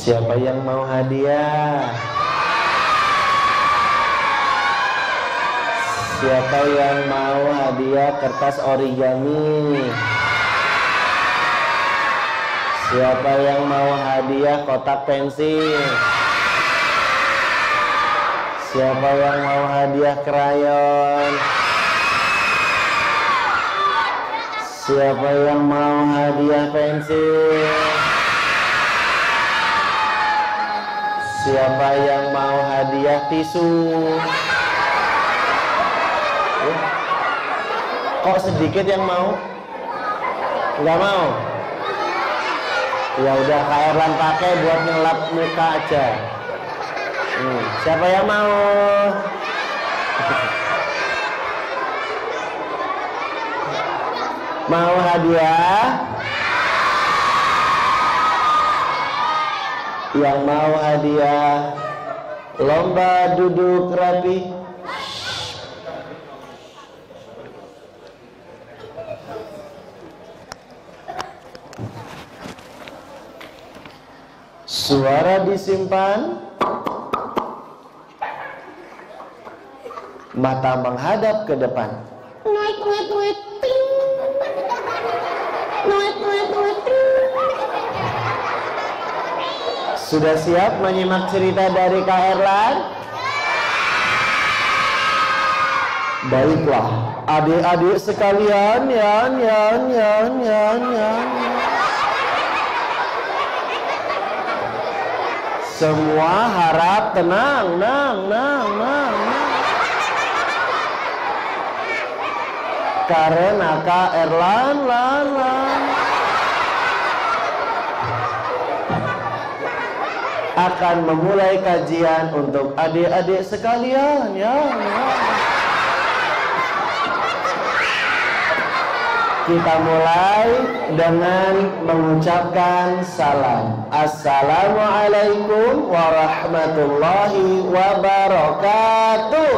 Siapa yang mau hadiah? Siapa yang mau hadiah kertas origami? Siapa yang mau hadiah kotak pensil? Siapa yang mau hadiah krayon? Siapa yang mau hadiah pensil? Siapa yang mau hadiah tisu? Kok sedikit yang mau? Enggak mau? Ya udah, Kak Erlan pakai buat ngelap muka aja. Siapa yang mau? Mau hadiah? Yang mau hadiah lomba duduk rapi. Suara disimpan, mata menghadap ke depan. Sudah siap menyimak cerita dari Kak Erlan? Baiklah, adik-adik sekalian, semua harap tenang, karena Kak Erlan akan memulai kajian untuk adik-adik sekalian. Kita mulai dengan mengucapkan salam. Assalamualaikum warahmatullahi wabarakatuh.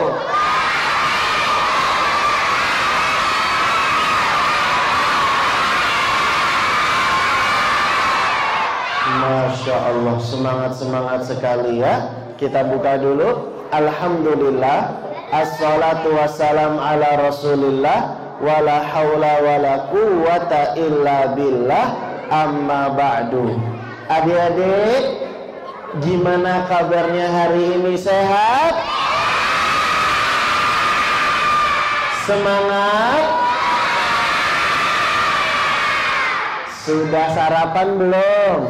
Masya Allah, semangat sekali ya. Kita buka dulu. Alhamdulillah, assalatu wassalam ala rasulillah, wala haula wala quwwata illa billah, amma ba'du. Adik-adik, gimana kabarnya hari ini? Sehat? Semangat? Sudah sarapan belum?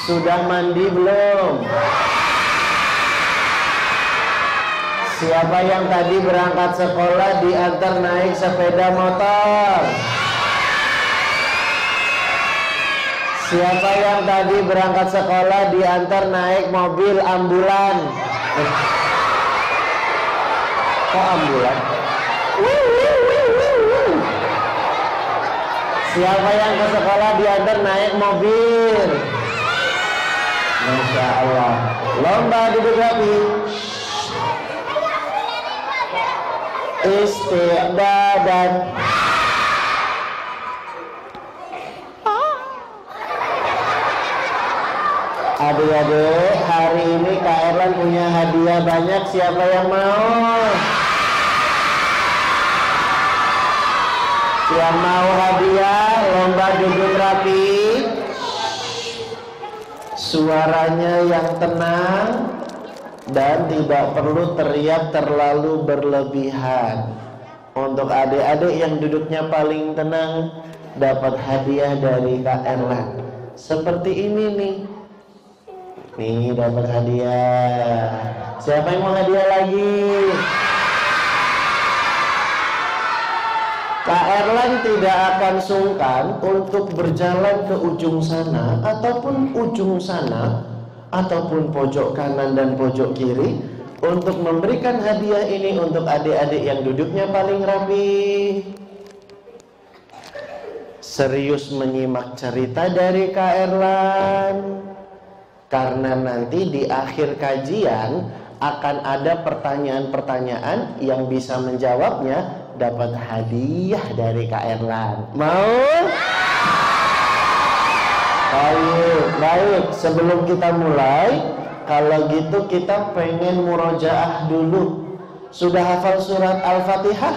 Sudah mandi belum? Siapa yang tadi berangkat sekolah diantar naik sepeda motor? Siapa yang tadi berangkat sekolah diantar naik mobil ambulan? Kok ambulan? Siapa yang ke sekolah diantar naik mobil? Masya Allah. Lomba duduk rapi. Istiqdadan. Adik-adik, hari ini Kak Erlan punya hadiah banyak. Siapa yang mau? Yang mau hadiah lomba duduk rapi, suaranya yang tenang dan tidak perlu teriak terlalu berlebihan. Untuk adik-adik yang duduknya paling tenang dapat hadiah dari Kak Erlan. Seperti ini nih. Nih dapat hadiah. Siapa yang mau hadiah lagi? Kak Erlan tidak akan sungkan untuk berjalan ke ujung sana ataupun ujung sana ataupun pojok kanan dan pojok kiri untuk memberikan hadiah ini untuk adik-adik yang duduknya paling rapi. Serius menyimak cerita dari Kak Erlan, karena nanti di akhir kajian akan ada pertanyaan-pertanyaan yang bisa menjawabnya dapat hadiah dari Kak Erlan. Mau? Baik. Sebelum kita mulai, kalau gitu kita pengen murojaah dulu. Sudah hafal surat Al-Fatihah?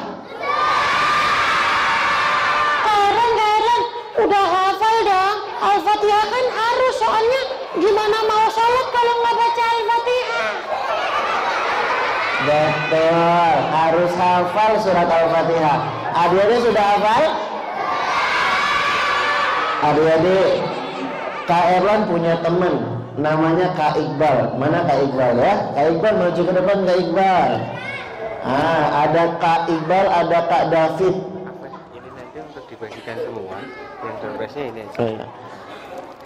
Keren. Udah hafal dong. Al-Fatihah kan harus, soalnya gimana mau sholat kalau nggak baca Al-Fatihah? Betul, harus hafal surat Al-Fatihah. Adik-adik sudah hafal? Adik-adik, Kak Erlan punya teman namanya Kak Iqbal. Mana Kak Iqbal ya? Kak Iqbal maju ke depan, Kak Iqbal. Ada Kak Iqbal, ada Kak David. Ini nanti untuk dibagikan semua. Yang doorpressnya ini aja. Oh, iya.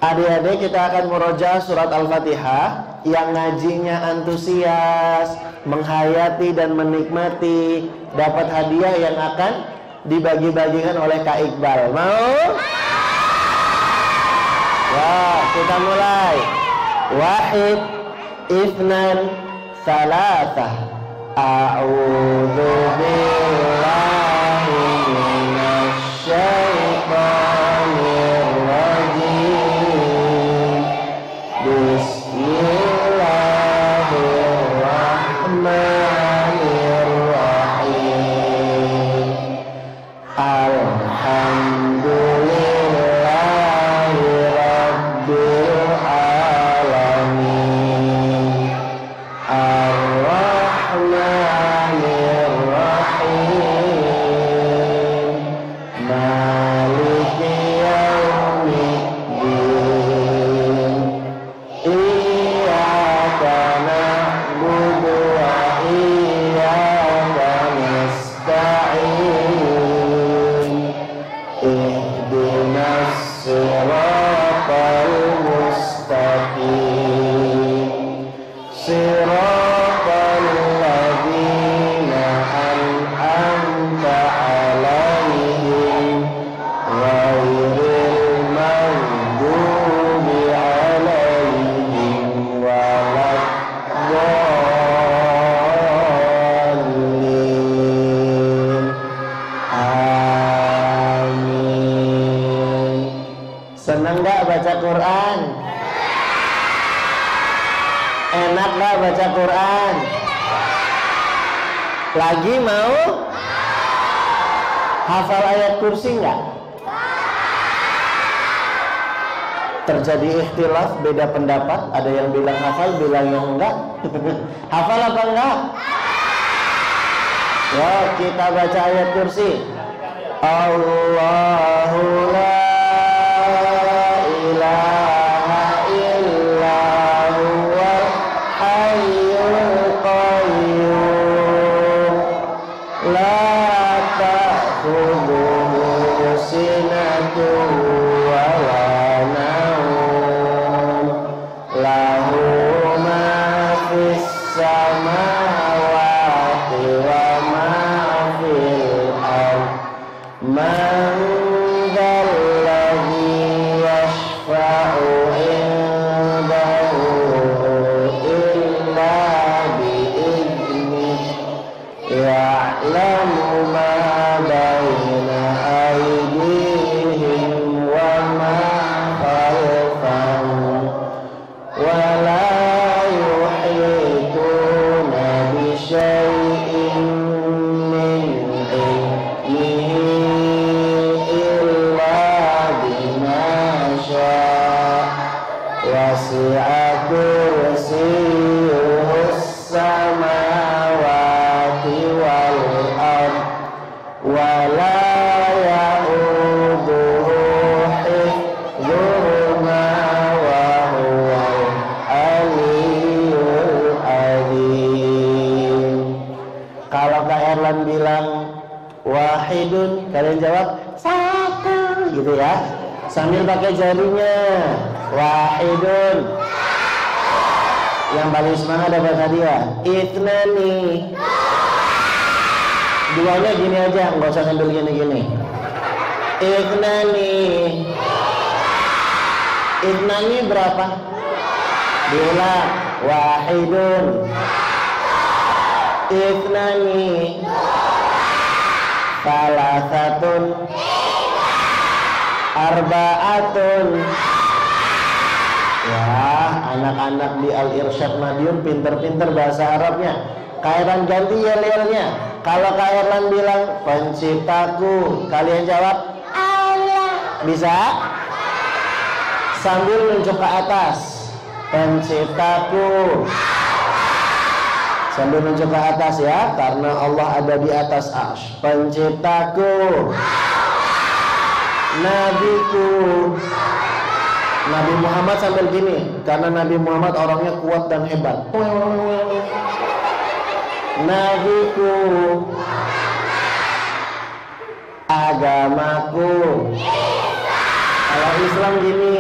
Adik-adik, kita akan murojaah surat Al-Fatihah. Yang ngajinya antusias, menghayati dan menikmati, dapat hadiah yang akan dibagi-bagikan oleh Kak Iqbal. Mau? Wah, kita mulai. Wahid, Ithnan, Salatah. A'udzu billahi minasy syaithanir rajim. Bismillahirrahmanirrahim. Senang gak baca Quran? Enak gak baca Quran? Lagi mau? Hafal ayat kursi gak? Terjadi ikhtilaf, beda pendapat. Ada yang bilang hafal, bilang yang enggak. Hafal apa enggak? Ya, kita baca ayat kursi. Allahu la ilaha illa huwal hayyul qayyum la ta'khudhuhu sinatun wa la nawm lahu ma fis samawati wa ma fil ardh man dzalladzi yashfa'u indahu illa bi'idhnih ya'lamu ma baina aydihim wa ma khalfahum wa la yuhituna bi syai'in min ilmihi illa bima syaa wasi'a kursiyyuhus samawati wal ardh wa la ya'uduhu hifdhuhuma wa huwal aliyyul azim. Kalau Kak Erlan bilang wahidun, kalian jawab satu, gitu ya, sambil pakai jarinya. Wahidun. Yang paling semangat dapat hadiah. Itnani. Duanya gini aja, nggak usah sambil gini-gini. Itnani. Itnani berapa? Diulang. Wahidun. Itnani. Salasatun. Arba'atun. Ya, anak-anak di Al-Irsyad Madiun pinter-pinter bahasa Arabnya. Kak Erlan ganti yel-yelnya. Kalau Kak Erlan bilang penciptaku, kalian jawab Allah. bisa? Sambil nunjuk ke atas. Penciptaku. Sambil nunjuk ke atas ya, karena Allah ada di atas arsy. Penciptaku. Nabiku. Nabi Muhammad sambil gini, karena Nabi Muhammad orangnya kuat dan hebat. Nabiku. Agamaku. Kalau Islam gini,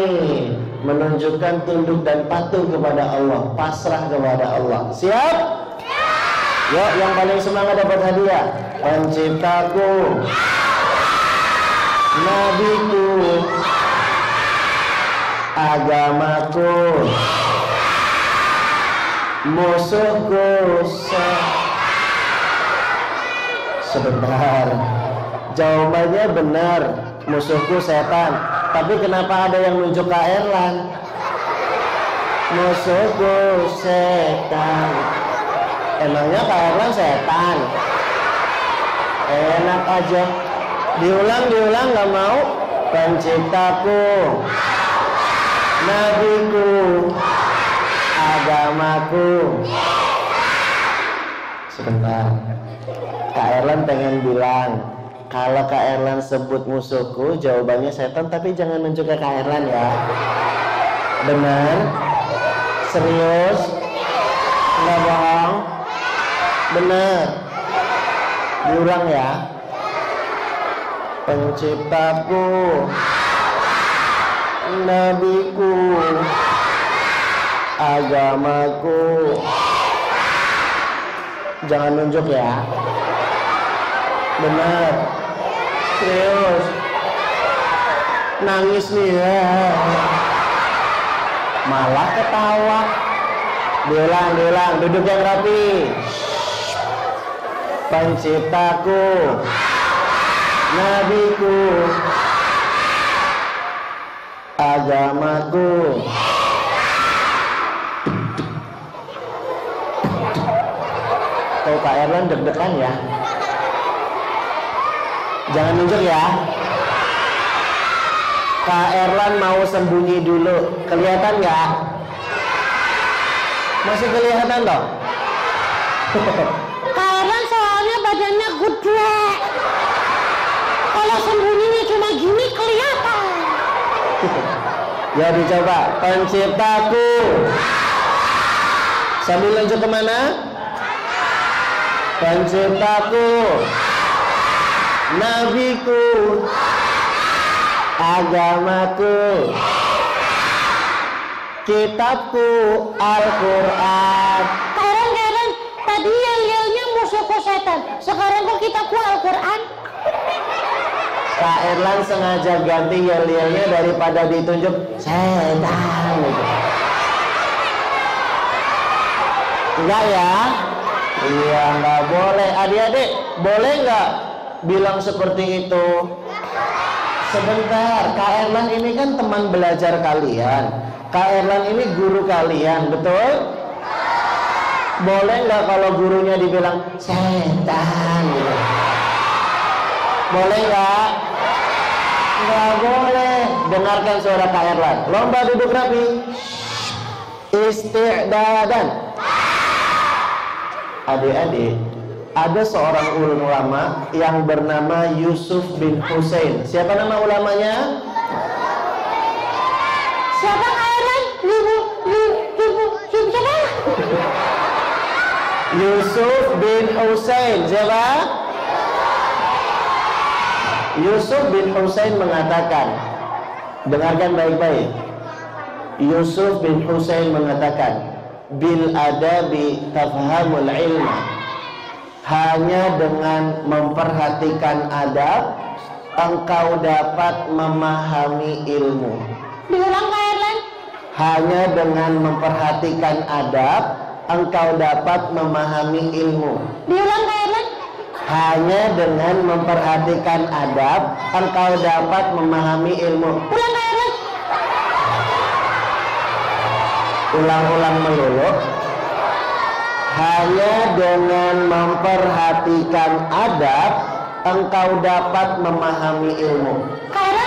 menunjukkan tunduk dan patuh kepada Allah, pasrah kepada Allah. Siap? Yuk, yang paling semangat dapat hadiah. Penciptaku, nabiku, agamaku, musuhku. Sebentar, jawabannya benar, musuhku setan. Tapi kenapa ada yang nunjuk Kak Erlan? Musuhku setan. Emangnya Kak Erlan setan? Enak aja. Diulang gak mau? Penciptaku, nabiku, agamaku. Sebentar, Kak Erlan pengen bilang, kalau Kak Erlan sebut musuhku, jawabannya setan, tapi jangan nunjuk ke Kak Erlan ya. Benar? Serius? Nggak bohong? Benar? Diulang ya. Penciptaku, nabiku, agamaku. Jangan nunjuk ya. Benar? Serius? Nangis nih ya. Malah ketawa. Diulang, duduk yang rapi. Penciptaku, nabiku, agamaku. Tuh Kak Erlan deg-degan ya. Jangan nunjuk ya. Kak Erlan mau sembunyi dulu. Kelihatan nggak? Masih kelihatan dong? Kak Erlan soalnya badannya gede. Kalau sembunyinya cuma gini kelihatan. Ya dicoba. Penciptaku. Sambil nunjuk kemana? Penciptaku, nabiku, agamaku, kitabku, Al-Quran. Karen, tadi yel-yelnya musuhku setan. Sekarang kok kitabku Al-Quran? Kak Erlan sengaja ganti yel-yelnya daripada ditunjuk setan gitu. Enggak ya? Iya, nggak boleh. Adik-adik, boleh nggak bilang seperti itu? Sebentar, Kak Erlan ini kan teman belajar kalian. Kak Erlan ini guru kalian, betul? Boleh nggak kalau gurunya dibilang setan gitu? Boleh nggak? Nggak boleh. Dengarkan suara Kak Erlan. Lomba duduk rapi. Isti'dadan. Adik-adik, ada seorang ulama yang bernama Yusuf bin Husain. Siapa nama ulamanya? Siapa Kak Erlan? Siapa? Yusuf bin Husain. Siapa? Yusuf bin Husain mengatakan, dengarkan baik-baik. Yusuf bin Husain mengatakan, bil adabi tafhamul ilma. Hanya dengan memperhatikan adab engkau dapat memahami ilmu. Diulang Kak Erlan. Hanya dengan memperhatikan adab engkau dapat memahami ilmu. Diulang Kak Erlan. Hanya dengan memperhatikan adab engkau dapat memahami ilmu. Ulang Kak Erlan. Ulang-ulang melulu. Hanya dengan memperhatikan adab engkau dapat memahami ilmu. Karen.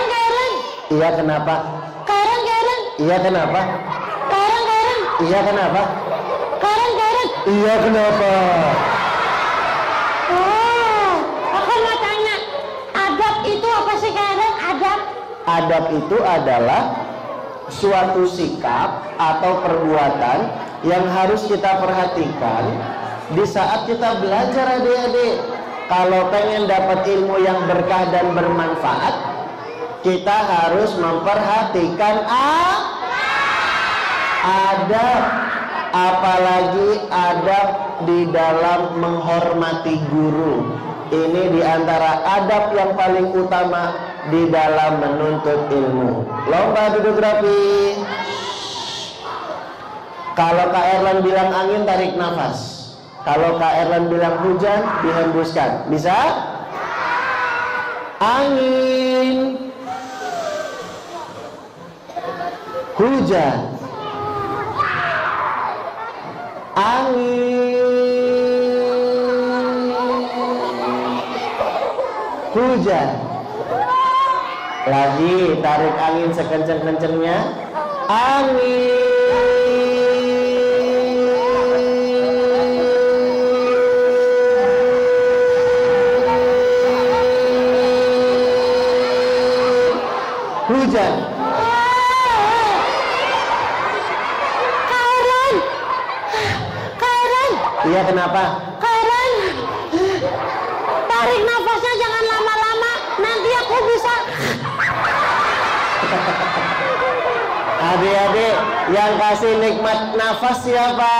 Iya kenapa? Karen. Iya kenapa? Karen. Iya kenapa? Karen. Iya kenapa? Oh, aku mau tanya, adab itu apa sih Karen? Adab? Adab itu adalah suatu sikap atau perbuatan yang harus kita perhatikan di saat kita belajar, adik-adik. Kalau pengen dapat ilmu yang berkah dan bermanfaat, kita harus memperhatikan adab, apalagi adab di dalam menghormati guru. Ini diantara adab yang paling utama di dalam menuntut ilmu. Lomba duduk rapi. Kalau Kak Erlan bilang angin, tarik nafas. Kalau Kak Erlan bilang hujan, dihembuskan. Bisa? Angin, hujan, angin, hujan. Lagi tarik angin sekencang-kencangnya. Angin, hujan. Karen. Iya kenapa? Karen. Tarik nafasnya jangan lama-lama, nanti aku bisa. Adik-adik, yang kasih nikmat nafas siapa?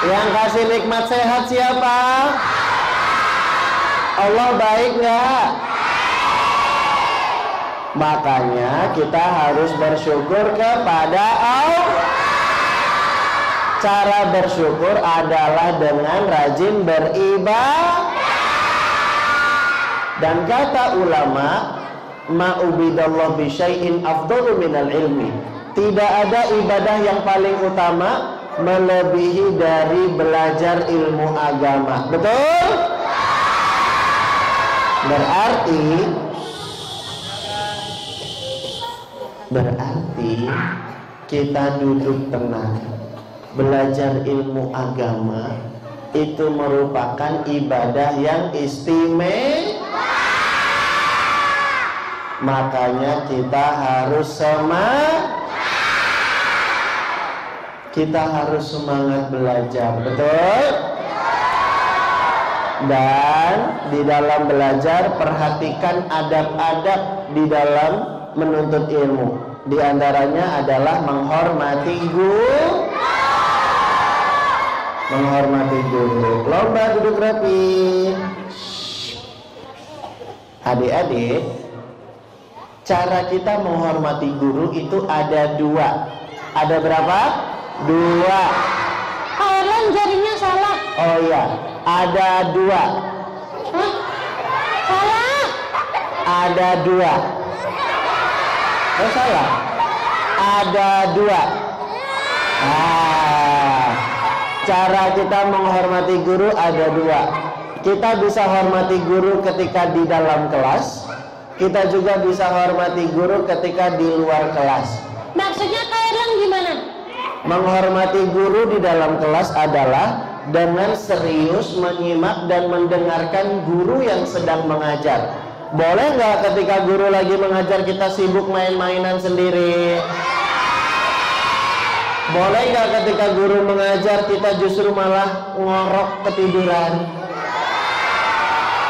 Yang kasih nikmat sehat siapa? Allah baik nggak? Makanya kita harus bersyukur kepada Allah. Cara bersyukur adalah dengan rajin beribadah. Dan kata ulama, ma'ubidallah bisyai'in afdalu minal ilmi. Tidak ada ibadah yang paling utama melebihi dari belajar ilmu agama. Betul? Berarti kita duduk tenang, belajar ilmu agama itu merupakan ibadah yang istimewa. Makanya kita harus semangat belajar, betul? Dan di dalam belajar perhatikan adab-adab di dalam menuntut ilmu. Di antaranya adalah menghormati guru. Lomba duduk rapi. Adik-adik, cara kita menghormati guru itu ada dua. Ada berapa? Dua. Karen jarinya salah. Oh iya, ada dua. Hah? Salah. Ada dua. Oh salah. Ada dua. Cara kita menghormati guru ada dua. Kita bisa hormati guru ketika di dalam kelas. Kita juga bisa hormati guru ketika di luar kelas. Maksudnya Karen gimana? Menghormati guru di dalam kelas adalah dengan serius menyimak dan mendengarkan guru yang sedang mengajar. Boleh nggak ketika guru lagi mengajar kita sibuk main-mainan sendiri? Boleh nggak ketika guru mengajar kita justru malah ngorok ketiduran?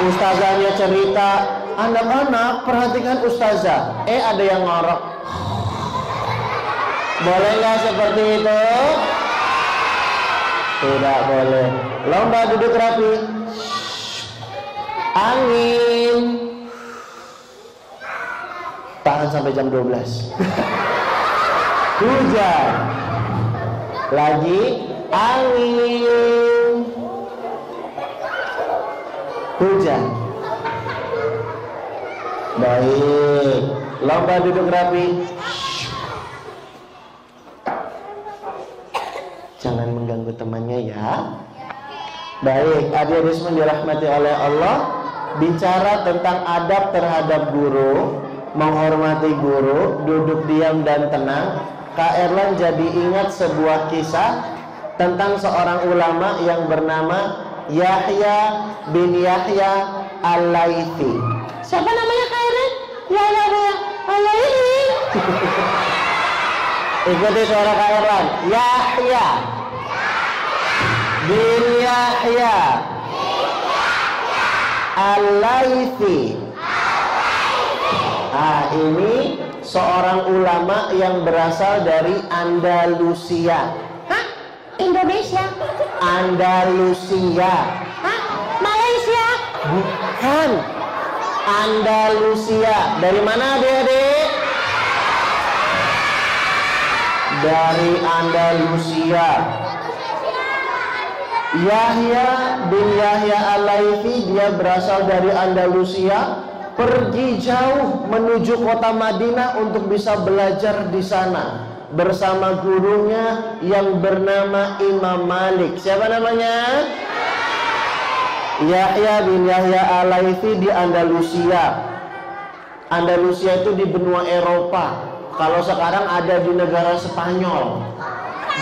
Ustazahnya cerita, anak-anak perhatikan ustazah. Ada yang ngorok. Boleh nggak seperti itu? Tidak boleh. Lomba duduk rapi. Angin. Tahan sampai jam 12. Hujan. Lagi angin. Hujan. Baik. Lomba duduk rapi. Jangan mengganggu temannya ya. Baik, adik-adik semua dirahmati oleh Allah. Bicara tentang adab terhadap guru, menghormati guru, duduk diam dan tenang. Kak Erlan jadi ingat sebuah kisah tentang seorang ulama yang bernama Yahya bin Yahya Al-Laitsi. Siapa namanya Kak Erlan? Yahya bin Al-Laitsi. Ikuti suara Kak Erlan. Yahya bin Yahya Al-Laitsi. Ini seorang ulama yang berasal dari Andalusia. Hah? Indonesia? Andalusia. Hah? Malaysia? Bukan. Andalusia. Dari mana adik-adik? Dari Andalusia. Yahya bin Yahya Al-Laitsi, dia berasal dari Andalusia, pergi jauh menuju kota Madinah untuk bisa belajar di sana bersama gurunya yang bernama Imam Malik. Siapa namanya? Yahya bin Yahya Al-Laitsi di Andalusia. Andalusia itu di benua Eropa. Kalau sekarang ada di negara Spanyol.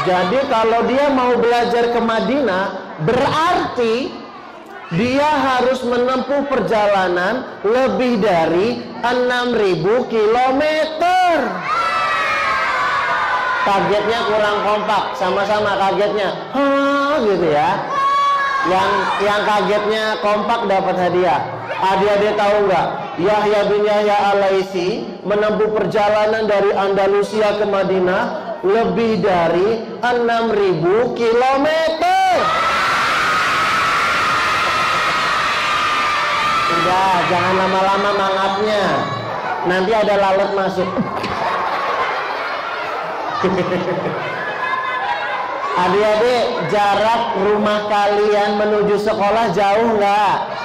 Jadi kalau dia mau belajar ke Madinah, berarti dia harus menempuh perjalanan lebih dari 6.000 kilometer. Kagetnya kurang kompak, sama-sama kagetnya. Gitu ya. Yang kagetnya kompak dapat hadiah. Adik-adik tahu nggak? Yahya bin Yahya Al-Laitsi menempuh perjalanan dari Andalusia ke Madinah lebih dari 6.000 kilometer. Udah, jangan lama-lama mangapnya. Nanti ada lalat masuk. Adik-adik, jarak rumah kalian menuju sekolah jauh nggak?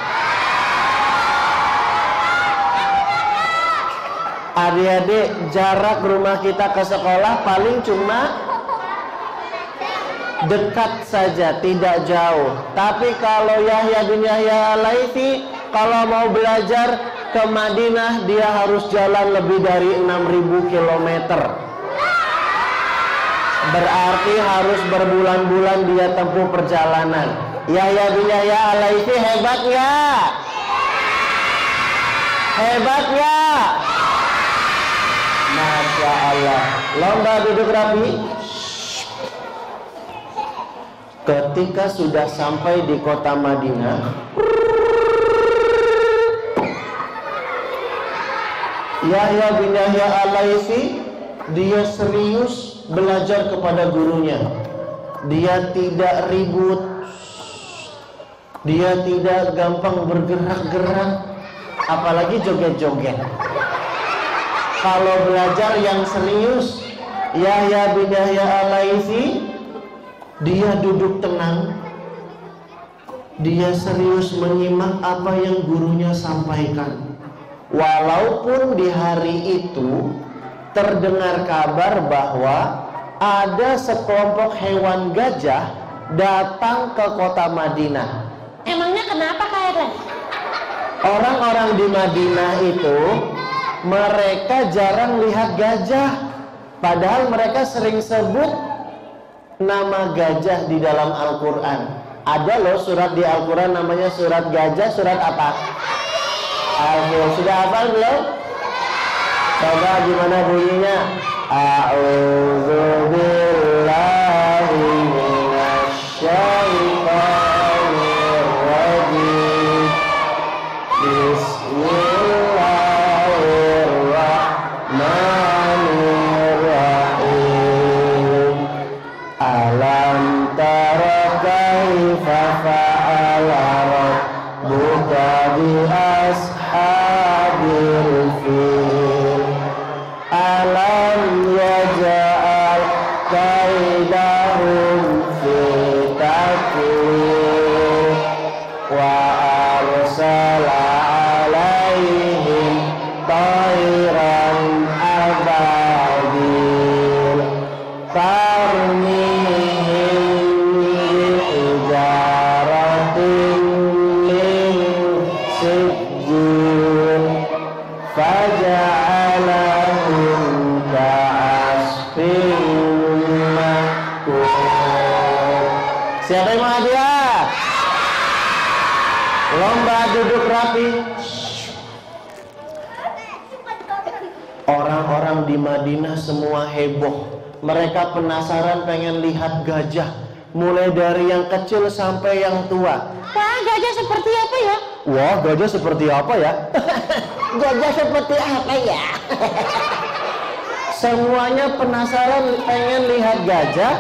Adik-adik, jarak rumah kita ke sekolah paling cuma dekat saja, tidak jauh. Tapi kalau Yahya bin Yahya Al-Laitsi kalau mau belajar ke Madinah, dia harus jalan lebih dari 6.000 kilometer. Berarti harus berbulan-bulan dia tempuh perjalanan. Yahya bin Yahya Al-Laitsi hebat ya? Hebat ya? Masya Allah. Lomba duduk rapi. Ketika sudah sampai di kota Madinah, Yahya bin Yahya Al-Laitsi dia serius belajar kepada gurunya. Dia tidak ribut. Dia tidak gampang bergerak-gerak, apalagi joget-joget. Kalau belajar yang serius, Yahya bin Yahya Al-Laitsi dia duduk tenang. Dia serius menyimak apa yang gurunya sampaikan. Walaupun di hari itu terdengar kabar bahwa ada sekelompok hewan gajah datang ke kota Madinah. Emangnya kenapa Kak Erlan? Orang-orang di Madinah itu mereka jarang lihat gajah, padahal mereka sering sebut nama gajah di dalam Al-Quran. Ada loh surat di Al-Quran namanya surat gajah. Surat apa? Sudah hafal belum? Coba gimana bunyinya? A'udzu billahi minasyaitonir rajim. Bismillahirrahmanirrahim. Alam tara kaifa fa'ala rabbuka bi ashabil fil. Alam yaj'al kaidahum Siapa yang mau hadiah? Lomba duduk rapi. Orang-orang di Madinah semua heboh. Mereka penasaran pengen lihat gajah. Mulai dari yang kecil sampai yang tua. Wah, gajah seperti apa ya? Wah, gajah seperti apa ya? Gajah seperti apa ya? Semuanya penasaran pengen lihat gajah.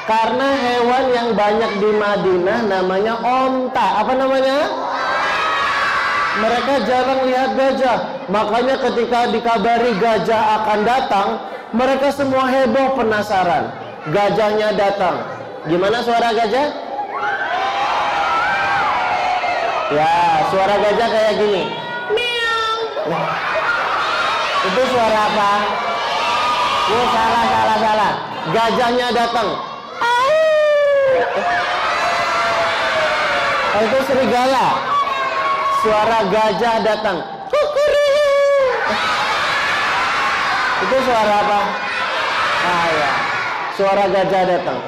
Karena hewan yang banyak di Madinah namanya onta. Apa namanya? Mereka jarang lihat gajah. Makanya ketika dikabari gajah akan datang, mereka semua heboh penasaran. Gajahnya datang. Gimana suara gajah? Ya, suara gajah kayak gini. Meow. Itu suara apa? Oh, salah. Gajahnya datang. Oh, itu serigala. Suara gajah datang. Itu suara apa? Ah ya, suara gajah datang.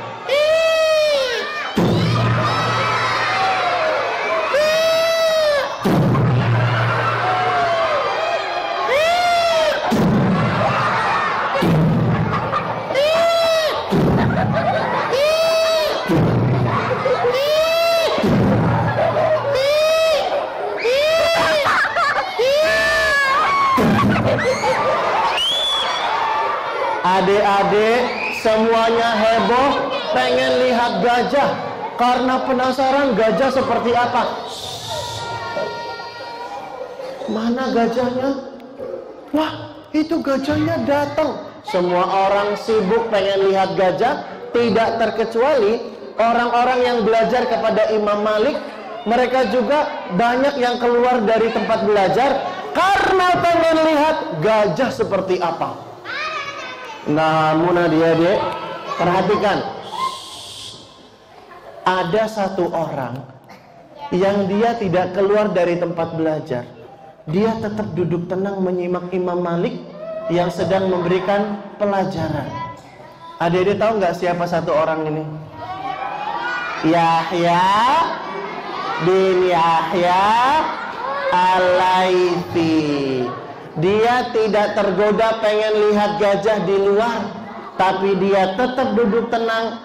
Adik-adik semuanya heboh pengen lihat gajah karena penasaran gajah seperti apa. Mana gajahnya? Wah, itu gajahnya datang. Semua orang sibuk pengen lihat gajah, tidak terkecuali orang-orang yang belajar kepada Imam Malik. Mereka juga banyak yang keluar dari tempat belajar karena pengen lihat gajah seperti apa. Namun adik-adik, perhatikan, ada satu orang yang dia tidak keluar dari tempat belajar. Dia tetap duduk tenang menyimak Imam Malik yang sedang memberikan pelajaran. Adik-adik tahu nggak siapa satu orang ini? Yahya bin Yahya Al-Laitsi. Dia tidak tergoda pengen lihat gajah di luar, tapi dia tetap duduk tenang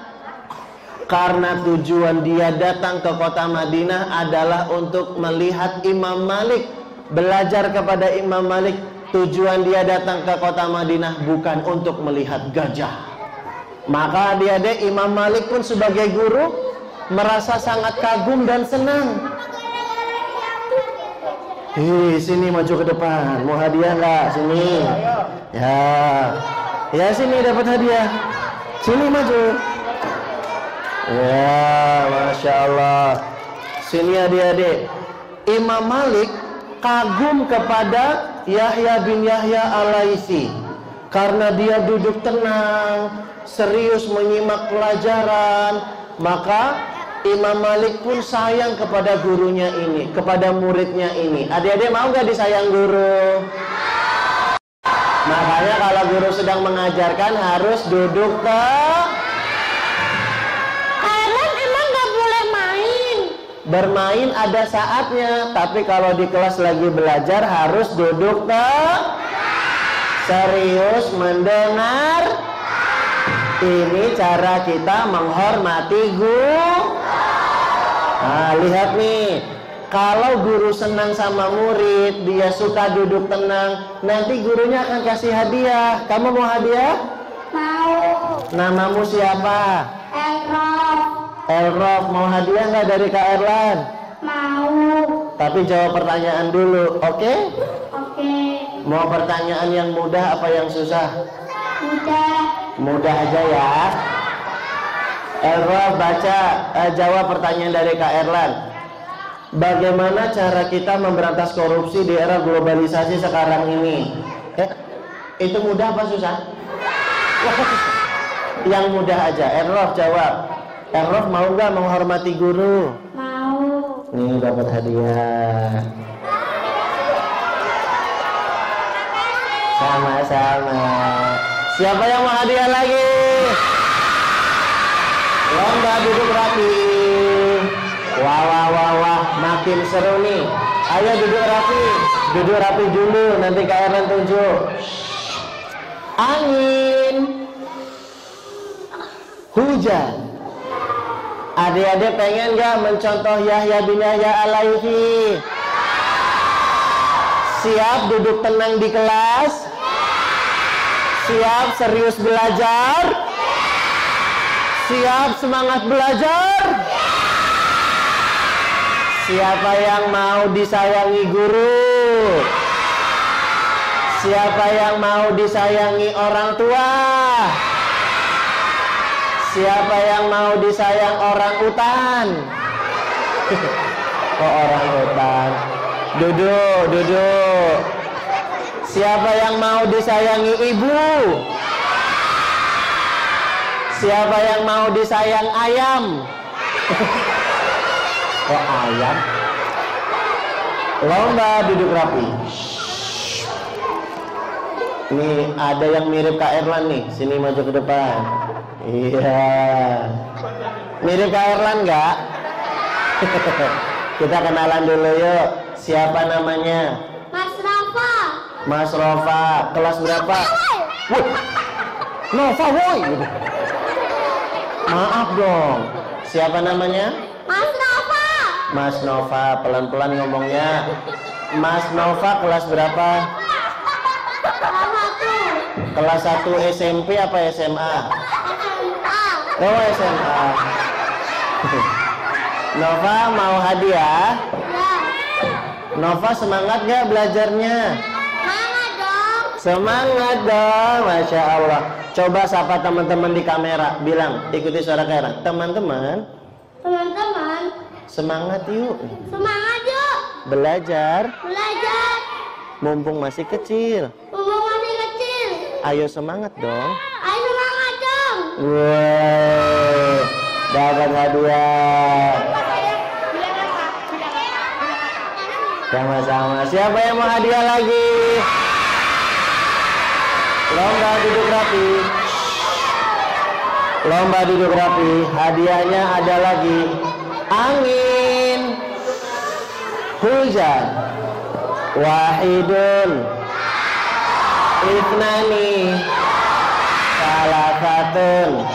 karena tujuan dia datang ke kota Madinah adalah untuk melihat Imam Malik, belajar kepada Imam Malik. Tujuan dia datang ke kota Madinah bukan untuk melihat gajah. Maka adik-adik, Imam Malik pun sebagai guru merasa sangat kagum dan senang. Sini maju ke depan. Mau hadiah nggak? Sini. Ya sini dapat hadiah. Sini maju. Ya, masya Allah. Sini adik-adik. Imam Malik kagum kepada Yahya bin Yahya Al-Laitsi karena dia duduk tenang, serius menyimak pelajaran. Maka Imam Malik pun sayang kepada gurunya ini, kepada muridnya ini. Adik-adik mau gak disayang guru? Makanya kalau guru sedang mengajarkan harus duduk ke. Kalian emang gak boleh main? Bermain ada saatnya, tapi kalau di kelas lagi belajar harus duduk ke. Serius mendengar. Ini cara kita menghormati guru. Nah, lihat nih, kalau guru senang sama murid, dia suka duduk tenang, nanti gurunya akan kasih hadiah. Kamu mau hadiah? Mau. Namamu siapa? Elrof. Elrof, mau hadiah nggak dari Kak Erlan? Mau. Tapi jawab pertanyaan dulu, oke? Oke. Mau pertanyaan yang mudah apa yang susah? Mudah. Mudah aja ya. Elrof baca, jawab pertanyaan dari Kak Erlan. Bagaimana cara kita memberantas korupsi di era globalisasi sekarang ini? Itu mudah apa susah? Yang mudah aja. Elrof jawab. Elrof mau nggak menghormati guru? Mau. Nih dapat hadiah. Sama-sama. Siapa yang mau hadiah lagi? Lomba duduk rapi. Wah, makin seru nih. Ayo duduk rapi dulu, nanti Kak Erlan tunjuk. Angin, hujan. Adik-adik pengen gak mencontoh Yahya bin Yahya Al-Laifi? Siap duduk tenang di kelas? Siap serius belajar? Siap semangat belajar? Siapa yang mau disayangi guru? Siapa yang mau disayangi orang tua? Siapa yang mau disayang orang utan? Kok orang utan? Duduk. Siapa yang mau disayangi ibu? Siapa yang mau disayang ayam? Kok ayam? Lomba duduk rapi. Nih ada yang mirip Kak Erlan nih. Sini maju ke depan. Iya. Mirip Kak Erlan nggak? Kita kenalan dulu yuk. Siapa namanya? Mas Rafa. Mas Rafa. Kelas berapa? Wuh. Nova woi. Maaf dong. Siapa namanya? Mas Rafa. Mas Nova. Pelan-pelan ngomongnya. Mas Nova kelas berapa? Kelas 1 SMP apa SMA? Oh SMA. Nova mau hadiah? Nova semangat gak belajarnya? Semangat dong. Semangat dong, Masya Allah. Coba sapa teman-teman di kamera. Bilang, ikuti suara Kak. Teman-teman, semangat yuk. Semangat yuk. Belajar. Belajar. Mumpung masih kecil. Ayo semangat dong. Ayo semangat dong. Wow, dapat hadiah. Sama-sama. Siapa yang mau hadiah lagi? Lomba duduk rapi. Lomba duduk rapi. Hadiahnya ada lagi. Angin, hujan, wahidun, itnani, salafatun,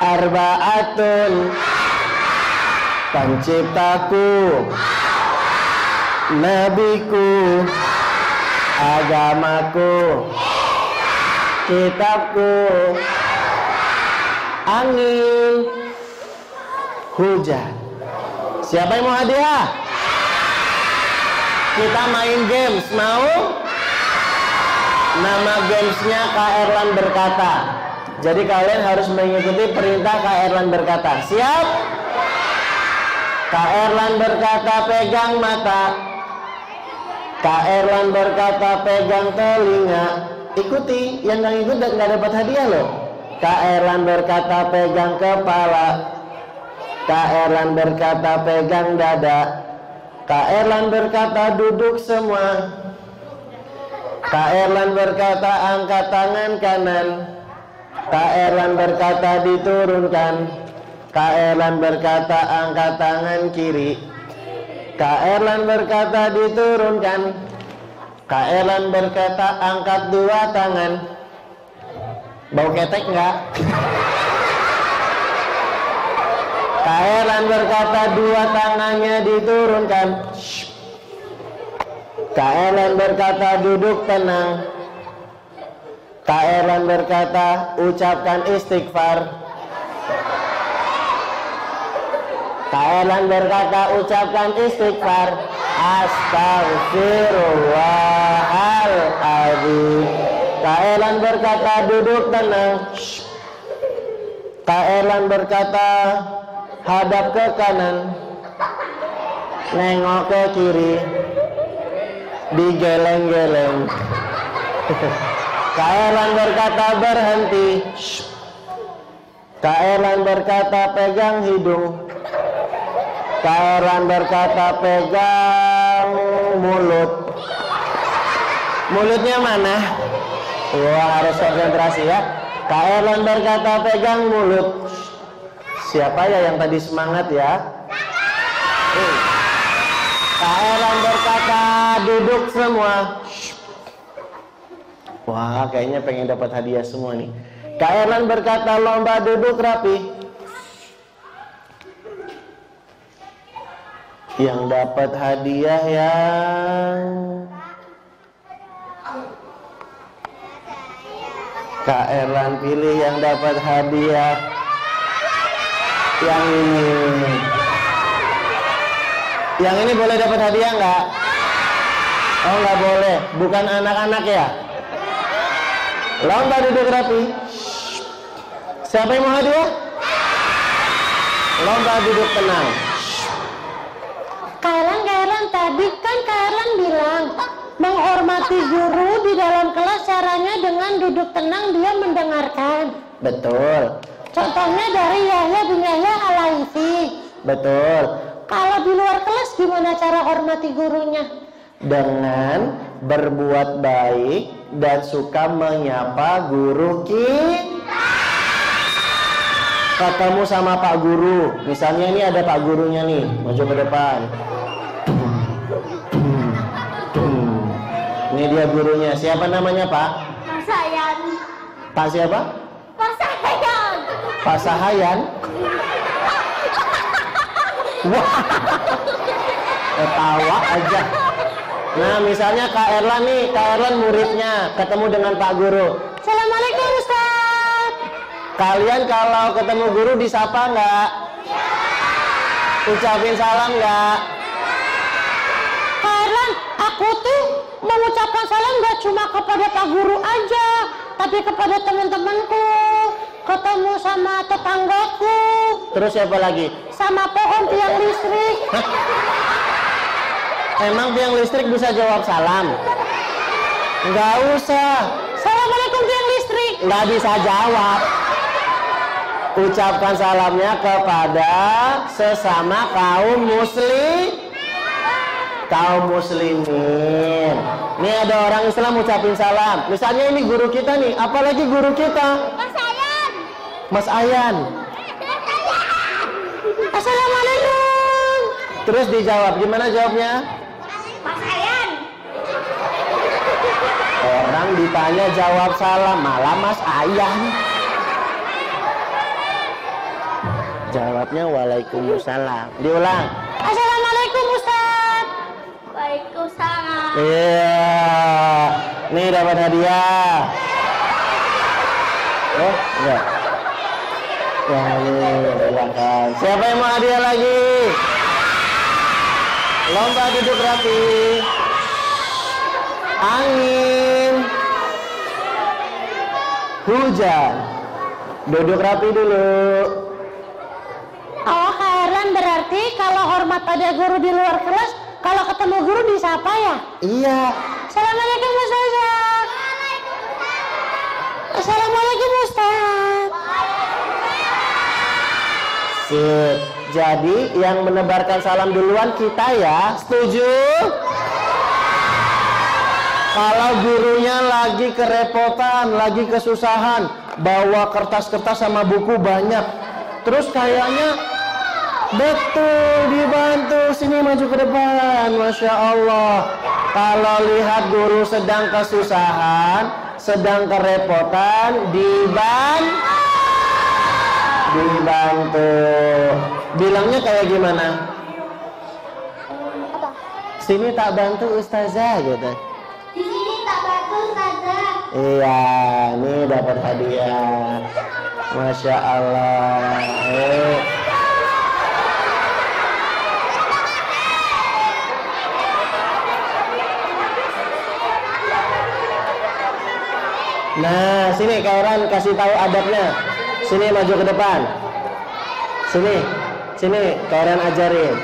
arbaatun, penciptaku, nabiku, agamaku, kitabku, angin, hujan. Siapa yang mau hadiah? Kita main games, mau? Nama gamesnya Kak Erlan berkata. Jadi kalian harus mengikuti perintah Kak Erlan berkata. Siap? Kak Erlan berkata pegang mata. Kak Erlan berkata pegang telinga. Ikuti, yang nggak ikut nggak dapat hadiah loh. Kak Erlan berkata pegang kepala. Kak Erlan berkata pegang dada. Kak Erlan berkata duduk semua. Kak Erlan berkata angkat tangan kanan. Kak Erlan berkata diturunkan. Kak Erlan berkata angkat tangan kiri. Kak Erlan berkata diturunkan. Kak Erlan berkata angkat dua tangan. Bau ketek enggak? Kak Erlan berkata dua tangannya diturunkan. Kak Erlan berkata duduk tenang. Kak Erlan berkata ucapkan istighfar. Kak Erlan berkata ucapkan istighfar. Astaghfirullahaladzim. Kak Erlan berkata duduk tenang. Kak Erlan berkata hadap ke kanan, nengok ke kiri, digeleng-geleng. Kak Erlan berkata berhenti. Kak Erlan berkata pegang hidung. Kak Erlan berkata pegang mulut. Mulutnya mana? Wah, harus konsentrasi ya. Kak Erlan berkata pegang mulut. Siapa ya yang tadi semangat ya? Kak Erlan berkata duduk semua. Wah, kayaknya pengen dapat hadiah semua nih. Kak Erlan berkata lomba duduk rapi. Yang dapat hadiah yang Kak Erlan pilih yang dapat hadiah yang ini. Yang ini boleh dapat hadiah nggak? Oh, nggak boleh. Bukan anak-anak ya? Lomba duduk rapi. Siapa yang mau hadiah? Lomba duduk tenang. Kak Erlan, tadi kan Kak Erlan bilang menghormati guru di dalam kelas caranya dengan duduk tenang dia mendengarkan. Betul. Contohnya dari Yahya bin Yahya Al-Laitsi. Betul. Kalau di luar kelas gimana cara hormati gurunya? Dengan berbuat baik dan suka menyapa guru kita. Ketemu sama Pak Guru, misalnya ini ada Pak Gurunya nih, maju ke depan. Ini dia gurunya, siapa namanya Pak? Pak Sayan. Pak siapa? Pak Sayan. Pak Sahayan. Wah, ketawa aja. Nah, misalnya Kak Erlan nih, Kak Erlan muridnya, ketemu dengan Pak Guru. Assalamualaikum Ustaz. Kalian kalau ketemu guru disapa nggak? Ucapin salam nggak? Kak Erlan, aku tuh mengucapkan salam nggak cuma kepada Pak Guru aja, tapi kepada teman-temanku, ketemu sama tetanggaku. Terus siapa lagi? Sama pohon tiang listrik. Hah? Emang tiang listrik bisa jawab salam? Nggak usah. Assalamualaikum tiang listrik. Nggak bisa jawab. Ucapkan salamnya kepada sesama kaum muslimin. Nih ada orang Islam ucapin salam. Misalnya ini guru kita nih, apalagi guru kita? Mas Ayan. Mas Ayan. Assalamualaikum. Terus dijawab, gimana jawabnya? Mas Ayan. Orang ditanya jawab salam, malah Mas Ayan. Jawabnya waalaikumsalam. Diulang. Assalamualaikum Ustaz. Waalaikumsalam. Iya. Nih dapat hadiah. Oh, enggak. Yang ini silakan. Siapa yang mau hadiah lagi? Lomba duduk rapi. Angin. Hujan. Duduk rapi dulu. Oh, Kak Erlan berarti kalau hormat pada guru di luar kelas, kalau ketemu guru disapa ya? Iya. Assalamualaikum Ustazah. Assalamualaikum Ustaz. Sip. Jadi yang menebarkan salam duluan kita ya. Setuju? Kalau gurunya lagi kerepotan, lagi kesusahan, bawa kertas-kertas sama buku banyak, terus kayaknya betul dibantu, sini maju ke depan. Masya Allah. Kalau lihat guru sedang kesusahan, sedang kerepotan, dibantu. Bilangnya kayak gimana? Sini tak bantu ustazah gitu. Di sini tak bantu Ustazah. Iya, nih dapat hadiah. Masya Allah. Nah, sini Kak Erlan kasih tahu adabnya. Sini maju ke depan. Sini Kak Erlan ajarin.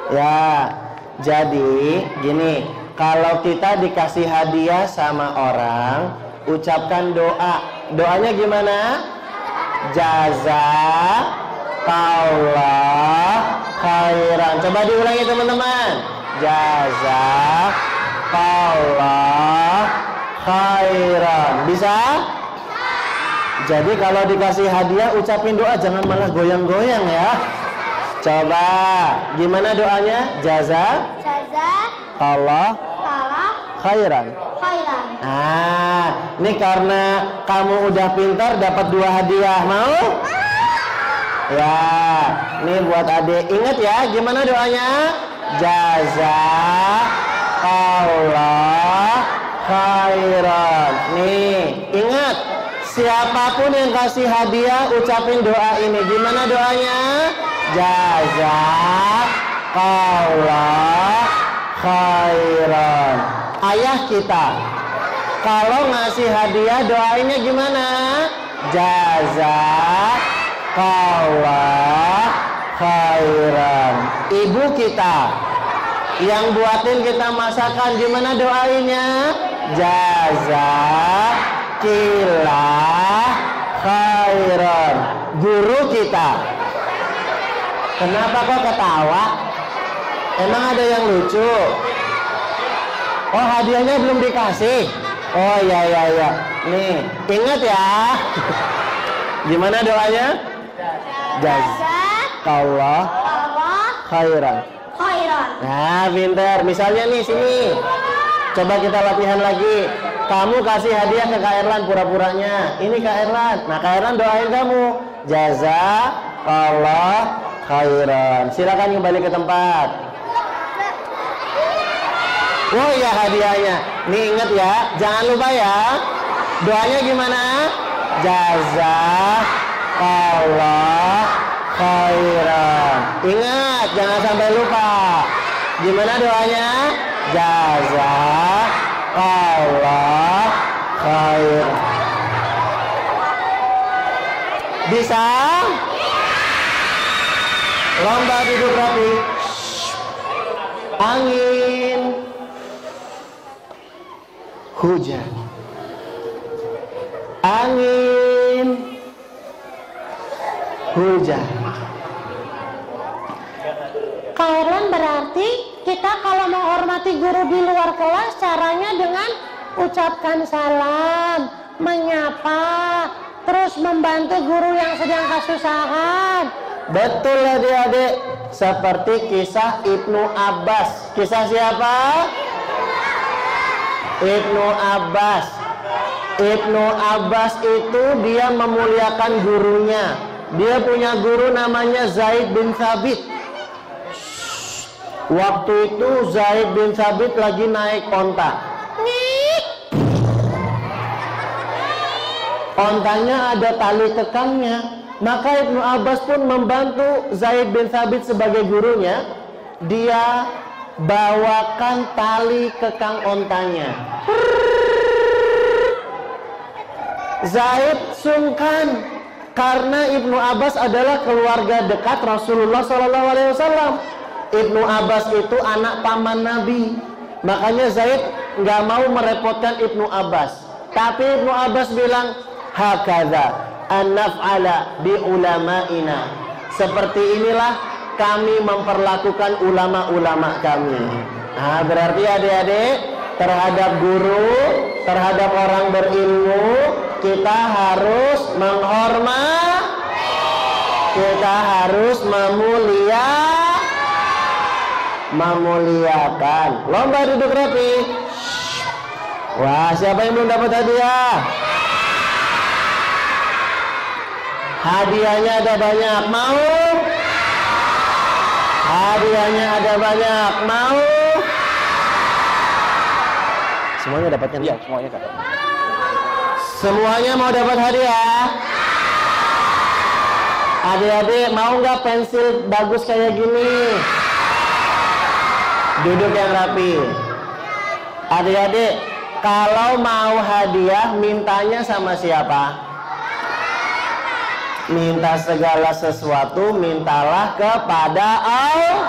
Ya, jadi gini, kalau kita dikasih hadiah sama orang, ucapkan doa. Doanya gimana? Jazakallah khairan. Coba diulangi teman-teman. Jazakallah khairan. Bisa? Jadi kalau dikasih hadiah ucapin doa, jangan malah goyang-goyang ya. Coba gimana doanya? Jaza Allah khairan. Nah, ini karena kamu udah pintar dapat 2 hadiah. Mau? Ya, ini buat adik. Ingat ya, gimana doanya? Jaza Allah khairan. Nih, ingat, siapapun yang kasih hadiah ucapin doa ini. Gimana doanya? Jaza Allah khairan. Ayah kita kalau ngasih hadiah doainnya gimana? Jaza Allah khairan. Ibu kita yang buatin kita masakan gimana doainnya? Jazakillah khairan. Guru kita, kenapa kok ketawa? Emang ada yang lucu? Oh, hadiahnya belum dikasih. Oh ya. Nih, ingat ya. Gimana doanya? Jazakallah khairan. Nah, pintar. Misalnya nih sini. Coba kita latihan lagi. Kamu kasih hadiah ke Kak Erlan pura-puranya. Ini Kak Erlan. Nah, Kak Erlan doain kamu. Jazakallah khairan. Silakan kembali ke tempat. Oh iya, hadiahnya. Nih ingat ya, jangan lupa ya. Doanya gimana? Jazakallah khairan. Ingat, jangan sampai lupa. Gimana doanya? Jazakallah khairan. Bisa? Lomba duduk rapi. Angin, hujan, angin, hujan. Kak Erlan, berarti kita kalau menghormati guru di luar kelas caranya dengan ucapkan salam, menyapa, terus membantu guru yang sedang kesusahan. Betul adik-adik, seperti kisah Ibnu Abbas. Kisah siapa? Ibnu Abbas. Ibnu Abbas itu dia memuliakan gurunya. Dia punya guru namanya Zaid bin Thabit. Waktu itu Zaid bin Thabit lagi naik onta. Ontanya ada tali kekangnya. Maka Ibnu Abbas pun membantu Zaid bin Thabit sebagai gurunya. Dia bawakan tali kekang ontanya. Zaid sungkan karena Ibnu Abbas adalah keluarga dekat Rasulullah SAW. Ibnu Abbas itu anak paman Nabi. Makanya Zaid nggak mau merepotkan Ibnu Abbas. Tapi Ibnu Abbas bilang, hakadha an-naf'ala bi ulama'ina. Seperti inilah kami memperlakukan ulama-ulama kami. Nah, berarti adik-adik, terhadap guru, terhadap orang berilmu, kita harus menghormat, kita harus memuliakan. Lomba duduk rapi. Wah, siapa yang belum dapat hadiah? Hadiahnya ada banyak. Mau? Hadiahnya ada banyak. Mau? Semuanya dapatnya? Iya, semuanya dapat. Semuanya mau dapat hadiah? Adik-adik mau nggak pensil bagus kayak gini? Duduk yang rapi. Adik-adik, kalau mau hadiah mintanya sama siapa? Minta segala sesuatu, mintalah kepada Allah.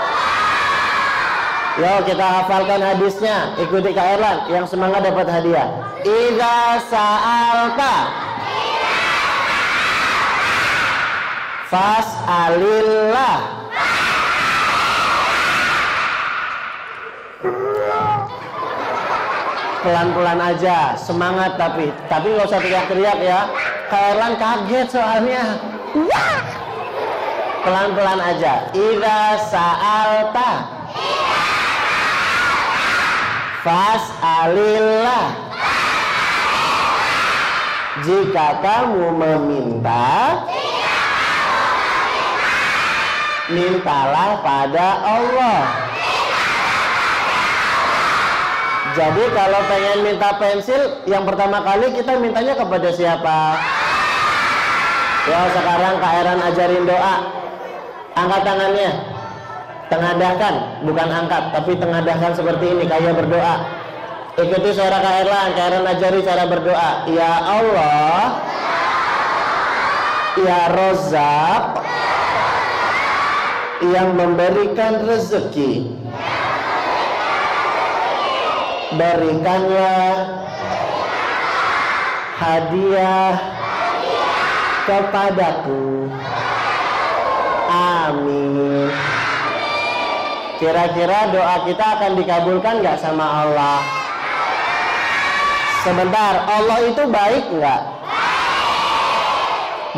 Yo, kita hafalkan hadisnya. Ikuti Kak Erlan, yang semangat dapat hadiah. Idza sa'alta fas'alillah. Pelan-pelan aja, semangat tapi nggak usah teriak-teriak ya. Kak Erlan kaget soalnya. Pelan-pelan aja. Idza sa'alta fas'alillah. Jika kamu meminta, mintalah pada Allah. Jadi kalau pengen minta pensil, yang pertama kali kita mintanya kepada siapa? Ya, sekarang Kak Erlan ajarin doa. Angkat tangannya, tengadahkan, bukan angkat, tapi tengadahkan seperti ini, kayak berdoa. Ikuti suara Kak Erlan ajari cara berdoa. Ya Allah, Ya Razzaq, yang memberikan rezeki, berikanlah hadiah kepadaku. Amin. Kira-kira doa kita akan dikabulkan nggak sama Allah? Sebentar, Allah itu baik nggak?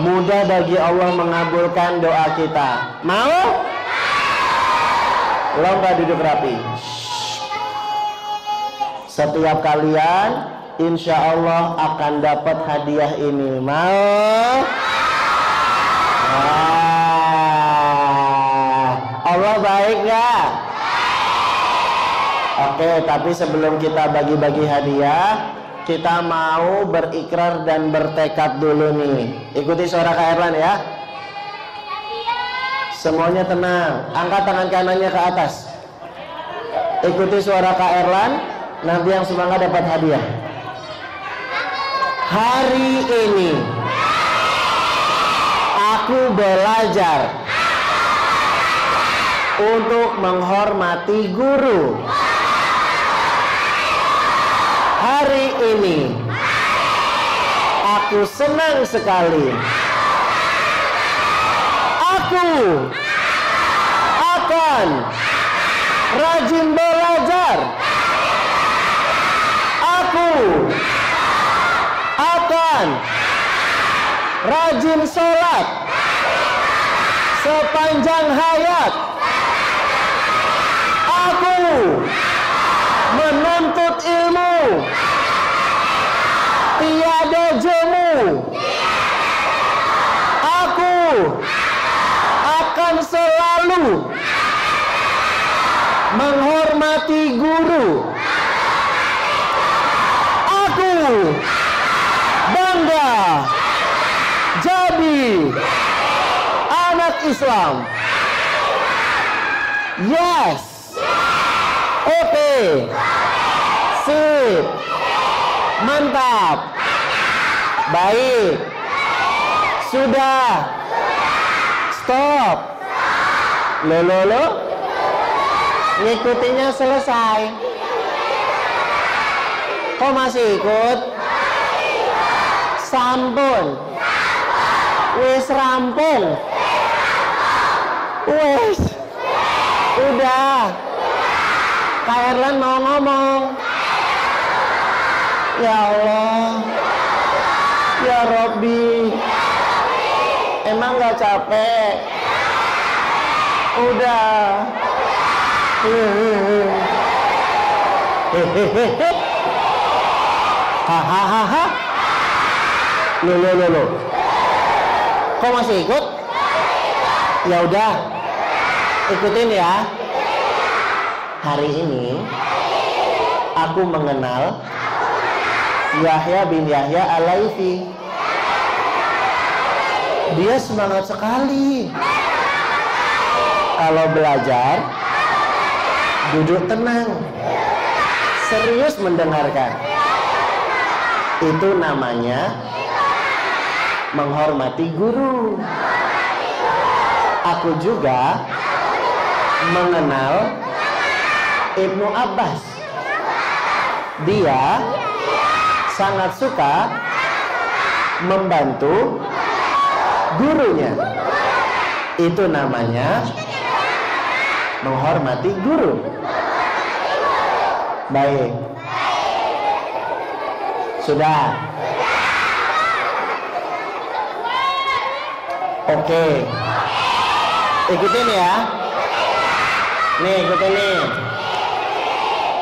Mudah bagi Allah mengabulkan doa kita. Mau? Lomba duduk rapi. Setiap kalian insya Allah akan dapat hadiah ini. Mau? Allah baik gak? Oke, tapi sebelum kita bagi-bagi hadiah, kita mau berikrar dan bertekad dulu nih. Ikuti suara Kak Erlan ya. Semuanya tenang. Angkat tangan kanannya ke atas. Ikuti suara Kak Erlan. Nanti yang semangat dapat hadiah. Hari ini aku belajar untuk menghormati guru. Hari ini aku senang sekali. Aku akan rajin belajar. Aku akan rajin sholat sepanjang hayat. Aku menuntut ilmu, tiada jemu. Aku akan selalu menghormati guru. Aku bangga jadi anak Islam. Yes. Oke. Sip. Mantap. Baik. Sudah. Stop. Lo. Ngikutinya selesai. Kok masih ikut? Sampun. Wis rampung. Wis. Udah. Kak Erlan mau ngomong. Ya Allah. Ya Robbi. Emang gak capek? Udah. Hehehe. Hahaha. Lo. Kok masih ikut? Ya udah. Ikutin ya. Hari ini aku mengenal Yahya bin Yahya Al-Laifi. Dia semangat sekali. Kalau belajar, duduk tenang, serius mendengarkan. Itu namanya menghormati guru. Aku juga mengenal Ibnu Abbas. Dia sangat suka membantu gurunya. Itu namanya menghormati guru. Baik. Sudah. Oke. Ikutin ya. Nih, ikutin nih.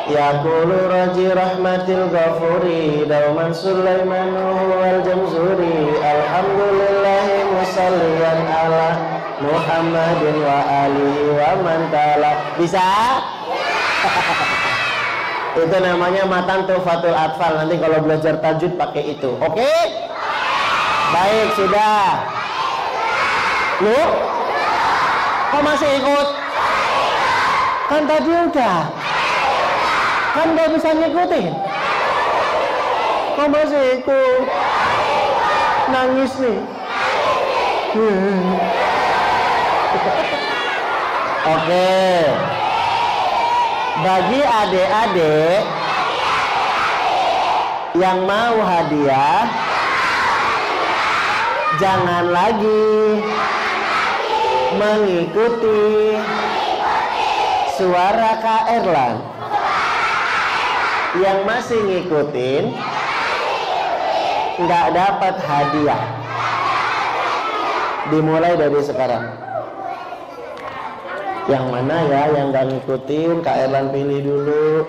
Yaqulu raji rahmatil ghafuri dauman Sulaimanu wal jamzuri alhamdulillahi musalliyan ala Muhammadin wa alihi wa man tala. Bisa? Itu namanya matan tufatul atfal. Nanti kalau belajar tajwid pakai itu. Oke? Baik, sudah. Lu? Kok masih ikut? Kan tadi udah. Kan gak bisa ngikutin. Kok masih ikut? Nangis nih. Oke. Bagi adik-adik yang mau hadiah, jangan lagi mengikuti suara Kak Erlan. Yang masih ngikutin nggak dapat hadiah. Dimulai dari sekarang. Yang mana ya yang nggak ngikutin, Kak Erlan pilih dulu.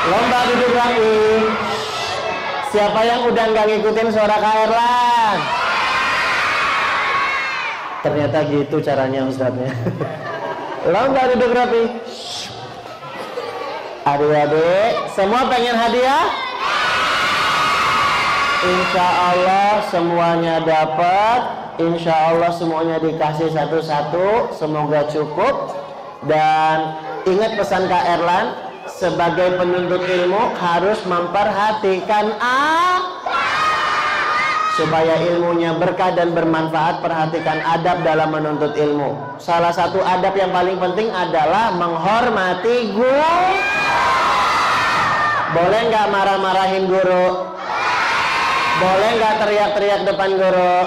Lomba duduk rapi. Siapa yang udah nggak ngikutin suara Kak Erlan? Ternyata gitu caranya Ustadznya. Lomba duduk rapi. Adik-adik, semua pengen hadiah? Insya Allah semuanya dapat. Insya Allah semuanya dikasih satu-satu. Semoga cukup. Dan ingat pesan Kak Erlan, sebagai penuntut ilmu harus memperhatikan supaya ilmunya berkah dan bermanfaat. Perhatikan adab dalam menuntut ilmu. Salah satu adab yang paling penting adalah menghormati guru. Boleh nggak marah-marahin guru? Boleh nggak teriak-teriak depan guru?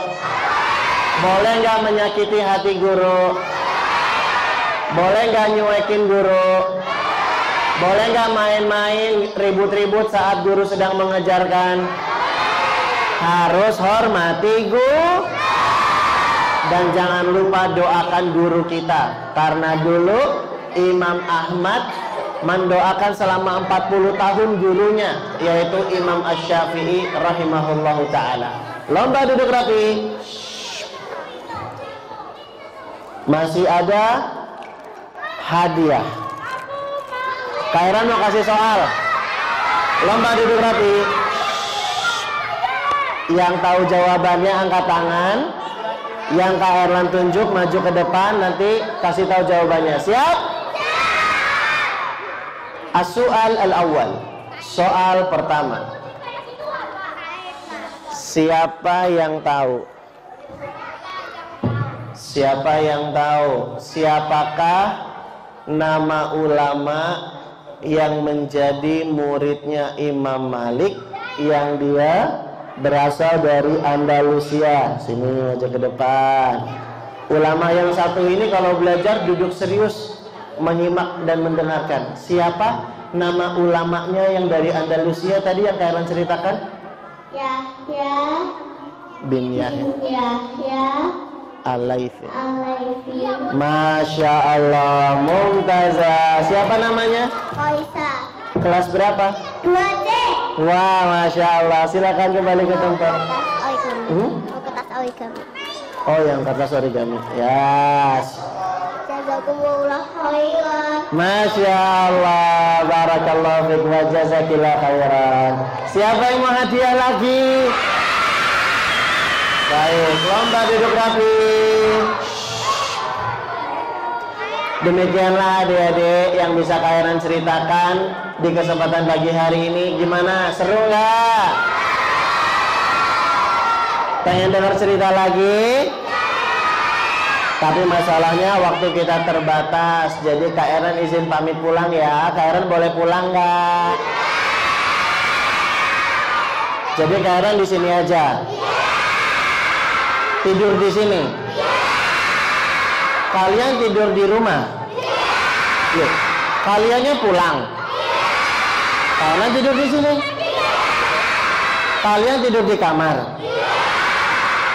Boleh nggak menyakiti hati guru? Boleh nggak nyuekin guru? Boleh nggak main-main ribut-ribut saat guru sedang mengajarkan? Harus hormati guru. Dan jangan lupa doakan guru kita. Karena dulu Imam Ahmad mendoakan selama 40 tahun gurunya, yaitu Imam Asy-Syafi'i rahimahullahu ta'ala. Lomba duduk rapi. Masih ada hadiah. Kairan mau kasih soal. Lomba duduk rapi. Yang tahu jawabannya angkat tangan. Yang Kak Erlan tunjuk maju ke depan, nanti kasih tahu jawabannya. Siap? As-su'al al-awwal. Soal pertama. Siapa yang tahu? Siapa yang tahu? Siapakah nama ulama yang menjadi muridnya Imam Malik yang dia berasal dari Andalusia? Sini aja ke depan. Ulama yang satu ini kalau belajar duduk serius, menyimak dan mendengarkan. Siapa nama ulamanya yang dari Andalusia tadi yang Kairan ceritakan? Yahya bin Yahya Al-Laitsi. Masya Allah, Mumtazah. Siapa namanya? Aisyah. Kelas berapa? 2D. Wah, Masya Allah. Silakan kembali ke tempat. Kertas origami. Oh, yang kertas origami. Yes. Jazakumullah khairan. Masya Allah. Barakallahu fiik wa jazakillah khairan. Siapa yang mau hadiah lagi? Baik, lomba duduk rapi. Demikianlah adik-adik yang bisa Kairan ceritakan di kesempatan pagi hari ini. Gimana? Seru nggak? Pengen dengar cerita lagi? Tapi masalahnya waktu kita terbatas. Jadi Kairan izin pamit pulang ya. Kairan boleh pulang nggak? Jadi Kairan di sini aja. Tidur di sini. Kalian tidur di rumah? Loh, kaliannya pulang? Kalian tidur di sini? Kalian tidur di kamar?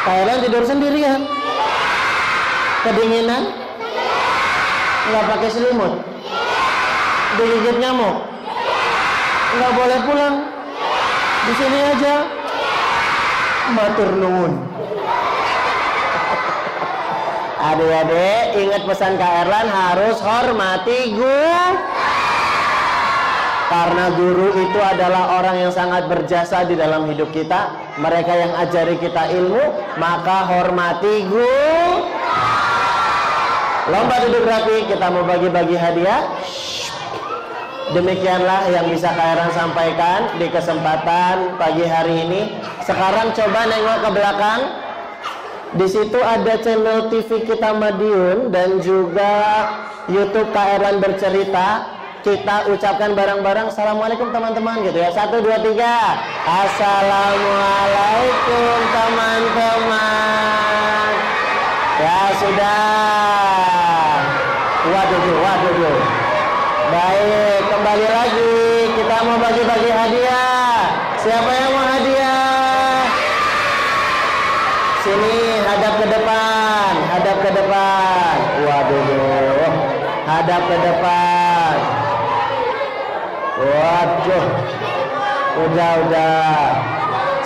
Kalian tidur sendirian? Kedinginan? Nggak pakai selimut? Digigit nyamuk? Nggak boleh pulang? Di sini aja? Matur nuwun. Adik-adik, ingat pesan Kak Erlan, harus hormati guru. Karena guru itu adalah orang yang sangat berjasa di dalam hidup kita. Mereka yang ajari kita ilmu, maka hormati guru. Lomba duduk rapi, kita mau bagi-bagi hadiah. Demikianlah yang bisa Kak Erlan sampaikan di kesempatan pagi hari ini. Sekarang coba nengok ke belakang. Di situ ada channel TV kita Madiun dan juga YouTube Kak Erlan Bercerita. Kita ucapkan bareng-bareng assalamualaikum teman-teman gitu ya. 1, 2, 3. Assalamualaikum teman-teman. Ya sudah. Waduh. Baik, kembali lagi. Kita mau bagi-bagi hadiah. Siapa yang mau hadiah? Sini, hadap ke depan. Waduh. Hadap ke depan. Waduh. Udah.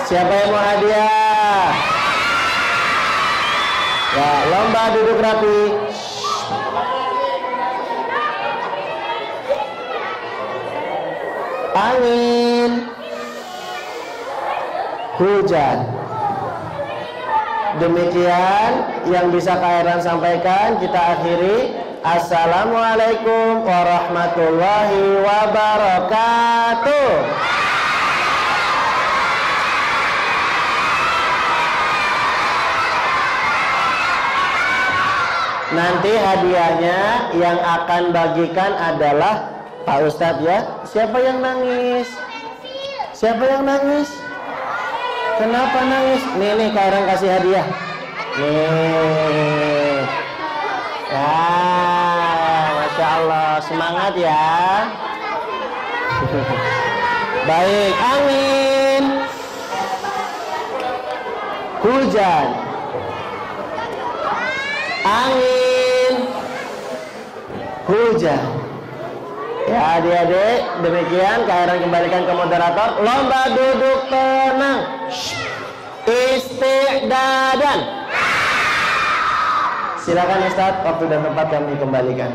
Siapa yang mau hadiah? Ya, lomba duduk rapi. Angin, hujan. Demikian yang bisa Kak Erlan sampaikan. Kita akhiri. Assalamualaikum warahmatullahi wabarakatuh. Nanti hadiahnya yang akan bagikan adalah Pak Ustadz ya. Siapa yang nangis? Kenapa nangis? Nih Kak Erlan kasih hadiah. Nih. Ya, Masya Allah, semangat ya. Baik, angin, hujan, Ya adik-adik, demikian Kak Erlan kembalikan ke moderator. Lomba duduk tenang. Istiqdadan. Silakan Ustadz, waktu dan tempat kami kembalikan.